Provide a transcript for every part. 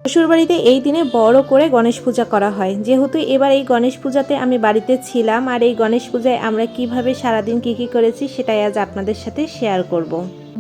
শ্বশুরবাড়িতে এই দিনে বড় করে গণেশ পূজা করা হয়। যেহেতু এবার এই গণেশ পূজাতে আমি বাড়িতে ছিলাম, আর এই গণেশ পূজায় আমরা কিভাবে সারাদিন কি করেছি সেটাই আজ আপনাদের সাথে শেয়ার করব।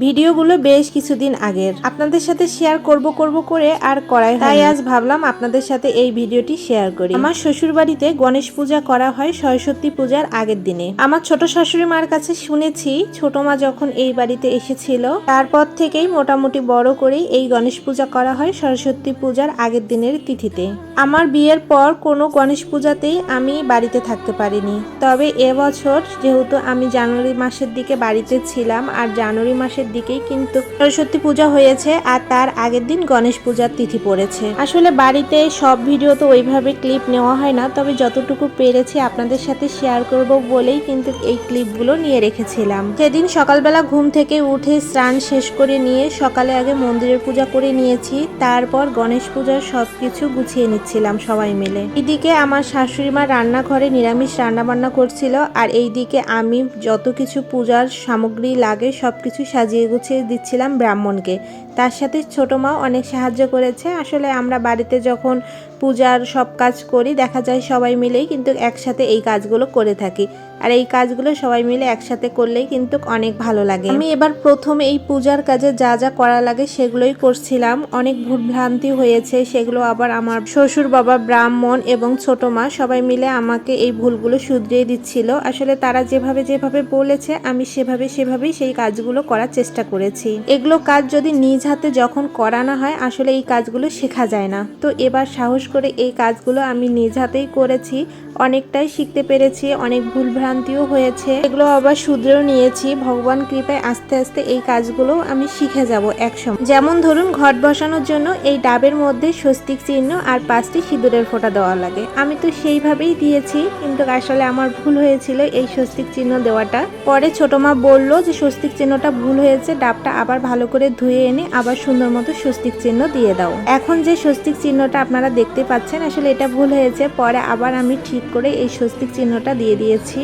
ভিডিওগুলো বেশ কিছুদিন আগের, আপনাদের সাথে শেয়ার করব করে আর করাই হয়, তাই আজ ভাবলাম আপনাদের সাথে এই ভিডিওটি শেয়ার করি। আমার শ্বশুর বাড়িতে গণেশ পূজা করা হয় সরস্বতী পূজার আগের দিনে। আমার ছোট শাশুড়ি মার কাছে শুনেছি, ছোট মা যখন এই বাড়িতে এসেছিল তারপর থেকেই মোটামুটি বড় করেই এই গণেশ পূজা করা হয় সরস্বতী পূজার আগের দিনের তিথিতে। আমার বিয়ের পর কোনো গণেশ পূজাতেই আমি বাড়িতে থাকতে পারিনি, তবে এবছর যেহেতু আমি জানুয়ারি মাসের দিকে বাড়িতে ছিলাম, আর জানুয়ারি মাসের দিকেই কিন্তু সরস্বতী পূজা হয়েছে, আর তার আগের দিন গণেশ পূজার তিথি পড়েছে। আসলে বাড়িতে সব ভিডিও তো ওইভাবে ক্লিপ নেওয়া হয় না, তবে যতটুকু পেরেছি আপনাদের সাথে শেয়ার করব বলেই কিন্তু এই ক্লিপগুলো নিয়ে রেখেছিলাম। সেদিন সকালবেলা ঘুম থেকে উঠে স্নান শেষ করে নিয়ে সকালে আগে মন্দিরের পূজা করে নিয়েছি, তারপর গণেশ পূজার সবকিছু গুছিয়ে নিচ্ছিলাম সবাই মিলে। এদিকে আমার শাশুড়ি মা রান্নাঘরে নিরামিষ রান্না বান্না করছিল, আর এইদিকে আমি যত কিছু পূজার সামগ্রী লাগে সবকিছু সাজিয়ে গুছিয়ে দিচ্ছিলাম ব্রাহ্মণকে। তার সাথে ছোট মাও অনেক সাহায্য করেছে। আসলে আমরা বাড়িতে যখন পূজার সব কাজ করি দেখা যায় সবাই মিলেই কিন্তু একসাথে এই কাজগুলো করে থাকি, আর এই কাজগুলো সবাই মিলে একসাথে করলেই কিন্তু অনেক ভালো লাগে। আমি এবার প্রথম এই পূজার কাজে যা যা করা লাগে সেগুলোই করছিলাম। অনেক ভুলভ্রান্তি হয়েছে, সেগুলো আবার আমার শ্বশুর বাবা, ব্রাহ্মণ এবং ছোট মা সবাই মিলে আমাকে এই ভুলগুলো শুধরিয়ে দিচ্ছিল। আসলে তারা যেভাবে বলেছে আমি সেভাবেই সেই কাজগুলো করার চেষ্টা করেছি। এগুলো কাজ যদি নিজ হাতে যখন করানো হয় আসলে এই কাজগুলো শেখা যায় না, তো এবার সাহস করে এই কাজগুলো আমি নিজ হাতেই করেছি। অনেকটাই শিখতে পেরেছি, অনেক ভুলভ্রান্তিও হয়েছে, এগুলো আবার শুধরেও নিয়েছি। ভগবান কৃপায় আস্তে আস্তে এই কাজগুলো আমি শিখে যাব একসময়। যেমন ধরুন, ঘট বসানোর জন্য এই ডাবের মধ্যে স্বস্তিক চিহ্ন আর 5টি সিঁদুরের ফোঁটা দেওয়া লাগে। আমি তো সেইভাবেই দিয়েছি, কিন্তু আসলে আমার ভুল হয়েছিল এই স্বস্তিক চিহ্ন দেওয়াটা। পরে ছোট মা বলল যে স্বস্তিক চিহ্নটা ভুল হয়েছে, ডাবটা আবার ভালো করে ধুয়ে এনে আবার সুন্দর মতো স্বস্তিক চিহ্ন দিয়ে দাও। এখন যে স্বস্তিক চিহ্নটা আপনারা দেখতে পাচ্ছেন আসলে এটা ভুল হয়েছে, পরে আবার আমি ঠিক করে এই স্বস্তিক চিহ্নটা দিয়ে দিয়েছি।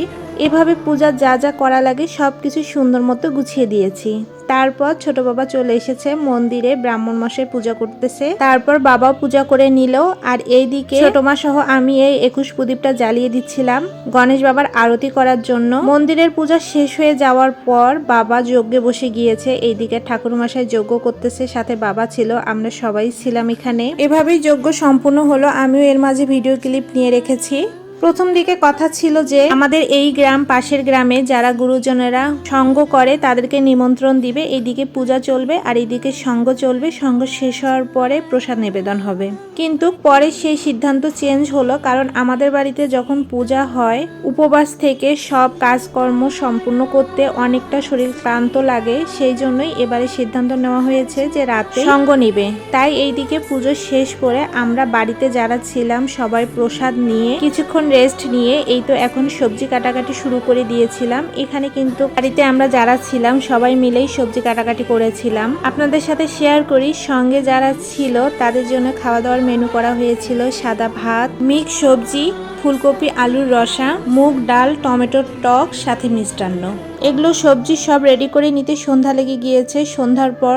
এভাবে পূজার যা যা করা লাগে সবকিছু সুন্দর মতো গুছিয়ে দিয়েছি। তারপর ছোট বাবা চলে এসেছে মন্দিরে, ব্রাহ্মণ মশাই পূজা করতেছে, তারপর বাবাও পূজা করে নিল। আর এইদিকে ছোট মা সহ আমি এই 21 প্রদীপটা জ্বালিয়ে দিচ্ছিলাম গণেশ বাবার আরতি করার জন্য। মন্দিরের পূজা শেষ হয়ে যাওয়ার পর বাবা যজ্ঞে বসে গিয়েছে, এইদিকে ঠাকুর মশাই যজ্ঞ করতেছে, সাথে বাবা ছিল, আমরা সবাই ছিলাম এখানে। এভাবেই যজ্ঞ সম্পূর্ণ হলো। আমিও এর মাঝে ভিডিও ক্লিপ নিয়ে রেখেছি। প্রথম দিকে কথা ছিল যে আমাদের এই গ্রাম পাশের গ্রামে যারা গুরুজনেরা সঙ্গ করে তাদেরকে নিমন্ত্রণ দিবে, এইদিকে পূজা চলবে আর এইদিকে সঙ্গ চলবে, সঙ্গ শেষ হওয়ার পরে প্রসাদ নিবেদন হবে। কিন্তু পরে সেই সিদ্ধান্ত চেঞ্জ হলো, কারণ আমাদের বাড়িতে যখন পূজা হয় উপবাস থেকে সব কাজকর্ম সম্পূর্ণ করতে অনেকটা শরীর ক্লান্ত লাগে, সেই জন্যই এবারে সিদ্ধান্ত নেওয়া হয়েছে যে রাতে সঙ্গ নিবে। তাই এইদিকে পুজো শেষ করে আমরা বাড়িতে যারা ছিলাম সবাই প্রসাদ নিয়ে কিছুক্ষণ রেস্ট নিয়ে এই তো এখন সবজি কাটাকাটি শুরু করে দিয়েছিলাম। এখানে কিন্তু বাড়িতে আমরা যারা ছিলাম সবাই মিলেই সবজি কাটাকাটি করেছিলাম। আপনাদের সাথে শেয়ার করি, সঙ্গে যারা ছিল তাদের জন্য খাওয়া দাওয়ার মেনু করা হয়েছিল সাদা ভাত, মিক্স সবজি, ফুলকপি আলুর রসা, মুগ ডাল, টমেটোর টক, সাথে মিষ্টান্ন। এগুলো সবজি সব রেডি করে নিতে সন্ধ্যা লেগে গিয়েছে। সন্ধ্যার পর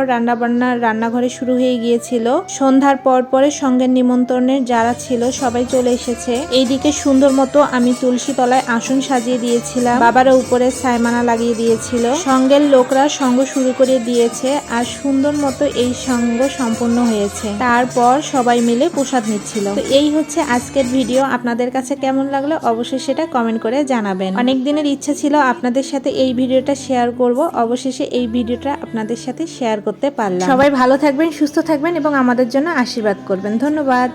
রান্নাঘরে শুরু হয়ে গিয়েছিল। সন্ধ্যার পরে সঙ্গের নিমন্ত্রণের যারা ছিল সবাই চলে এসেছে। এইদিকে সুন্দর মতো আমি তুলসী তলায় আসন সাজিয়ে দিয়েছিলাম, বাবারা উপরে ছাইমানা লাগিয়ে দিয়েছিল। সঙ্গের লোকরা সঙ্গ শুরু করে দিয়েছে, আর সুন্দর মতো এই সঙ্গ সম্পূর্ণ হয়েছে। তারপর সবাই মিলে প্রসাদ নিচ্ছিল। তো এই হচ্ছে আজকের ভিডিও। আপনাদের কাছে কেমন লাগলো অবশ্যই সেটা কমেন্ট করে জানাবেন। অনেক দিনের ইচ্ছা ছিল আপনাদের সাথে এই ভিডিওটা শেয়ার করব, অবশেষে এই ভিডিওটা আপনাদের সাথে শেয়ার করতে পারলাম। সবাই ভালো থাকবেন, সুস্থ থাকবেন এবং আমাদের জন্য আশীর্বাদ করবেন। ধন্যবাদ।